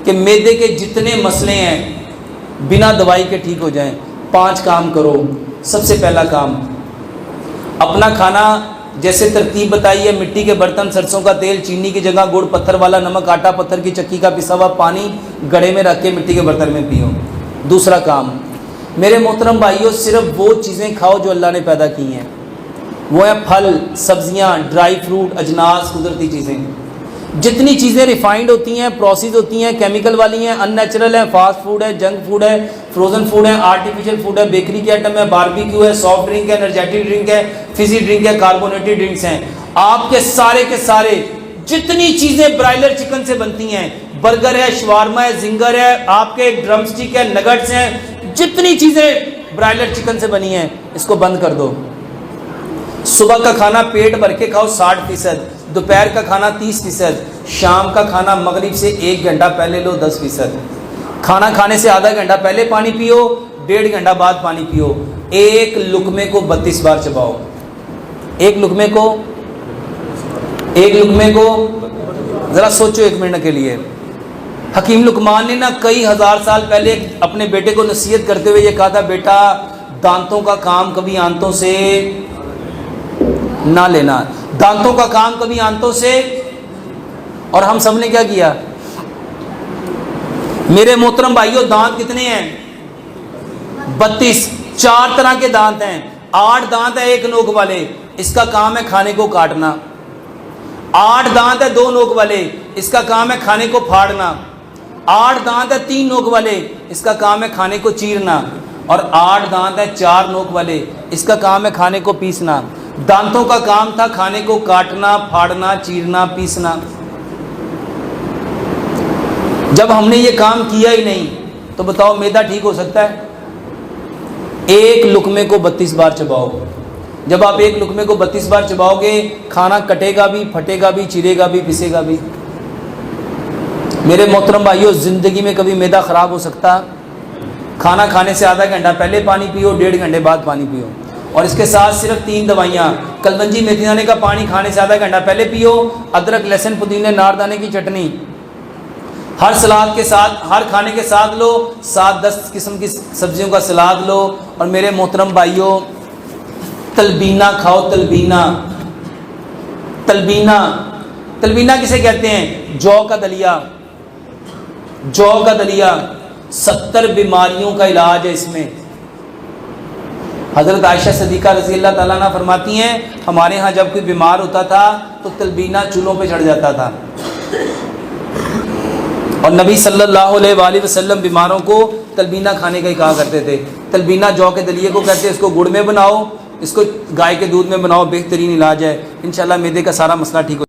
کہ معدے کے جتنے مسئلے ہیں بنا دوائی کے ٹھیک ہو جائیں، 5 کام کرو۔ سب سے پہلا کام، اپنا کھانا جیسے ترتیب بتائی ہے، مٹی کے برتن، سرسوں کا تیل، چینی کی جگہ گڑ، پتھر والا نمک، آٹا پتھر کی چکی کا پسا ہوا پانی گڑے میں رکھ کے مٹی کے برتن میں پیو۔ دوسرا کام، میرے محترم بھائیوں، صرف وہ چیزیں کھاؤ جو اللہ نے پیدا کی ہیں، وہ ہیں پھل، سبزیاں، ڈرائی فروٹ، اجناس، قدرتی چیزیں۔ جتنی چیزیں ریفائنڈ ہوتی ہیں، پروسیس ہوتی ہیں، کیمیکل والی ہیں، ان نیچرل ہیں، فاسٹ فوڈ ہے، جنک فوڈ ہے، فروزن فوڈ ہے، آرٹیفیشل فوڈ ہے، بیکری کے آئٹم ہے، باربیکیو ہے، سافٹ ڈرنک ہے، انرجیٹک ڈرنک ہے، فزی ڈرنک ہے، کاربونیٹڈ ڈرنکس ہیں، آپ کے سارے جتنی چیزیں برائلر چکن سے بنتی ہیں، برگر ہے، شوارما ہے، زنگر ہے، آپ کے ڈرم سٹک ہے، نگٹس ہیں، جتنی چیزیں برائلر چکن سے بنی ہیں اس کو بند کر دو۔ صبح کا کھانا پیٹ بھر کے کھاؤ 60%، دوپہر کا کھانا 30%، شام کا کھانا مغرب سے 1 گھنٹہ پہلے لو 10%، کھانا کھانے سے آدھا گھنٹہ پہلے پانی پیو، 1.5 گھنٹہ بعد پانی پیو، ایک لقمے کو 32 بار چباؤ، ایک لقمے کو ذرا سوچو 1 منٹ کے لیے۔ حکیم لقمان نے نا کئی ہزار سال پہلے اپنے بیٹے کو نصیحت کرتے ہوئے یہ کہا تھا، بیٹا دانتوں کا کام کبھی آنتوں سے نہ لینا، دانتوں کا کام کبھی آنتوں سے۔ اور ہم سب نے کیا کیا؟ میرے محترم بھائیوں، دانت کتنے ہیں؟ 32، 4 طرح کے دانت ہیں، 8 دانت ہیں ایک نوک والے، اس کا کام ہے کھانے کو کاٹنا، 8 دانت ہے 2 نوک والے، اس کا کام ہے کھانے کو پھاڑنا، 8 دانت ہے 3 نوک والے، اس کا کام ہے کھانے کو چیرنا، اور 8 دانت ہے 4 نوک والے، اس کا کام ہے کھانے کو پیسنا۔ دانتوں کا کام تھا کھانے کو کاٹنا، پھاڑنا، چیرنا، پیسنا۔ جب ہم نے یہ کام کیا ہی نہیں تو بتاؤ معدہ ٹھیک ہو سکتا ہے؟ ایک لقمے کو 32 بار چباؤ۔ جب آپ ایک لقمے کو 32 بار چباؤ گے، کھانا کٹے گا بھی، پھٹے گا بھی، چیرے گا بھی، پسے گا بھی۔ میرے محترم بھائیوں، زندگی میں کبھی معدہ خراب ہو سکتا؟ کھانا کھانے سے آدھا گھنٹہ پہلے پانی پیو، 1.5 گھنٹے بعد پانی پیو، اور اس کے ساتھ صرف 3 دوائیاں، کلونجی میتھی دانے کا پانی کھانے سے آدھا گھنٹہ پہلے پیو، ادرک، لہسن، پودینے، ناردانے کی چٹنی ہر سلاد کے ساتھ، ہر کھانے کے ساتھ لو، 7-10 قسم کی سبزیوں کا سلاد لو۔ اور میرے محترم بھائیوں، تلبینہ کھاؤ، تلبینہ کسے کہتے ہیں؟ جو کا دلیا، 70 بیماریوں کا علاج ہے اس میں۔ حضرت عائشہ صدیقہ رضی اللہ تعالیٰ عنہ فرماتی ہیں، ہمارے ہاں جب کوئی بیمار ہوتا تھا تو تلبینہ چولہوں پہ چڑھ جاتا تھا، اور نبی صلی اللہ علیہ وآلہ وسلم بیماروں کو تلبینہ کھانے کا ہی کہا کرتے تھے۔ تلبینہ جو کے دلیے کو کہتے ہیں، اس کو گڑ میں بناؤ، اس کو گائے کے دودھ میں بناؤ، بہترین علاج ہے، انشاءاللہ معدے کا سارا مسئلہ ٹھیک ہو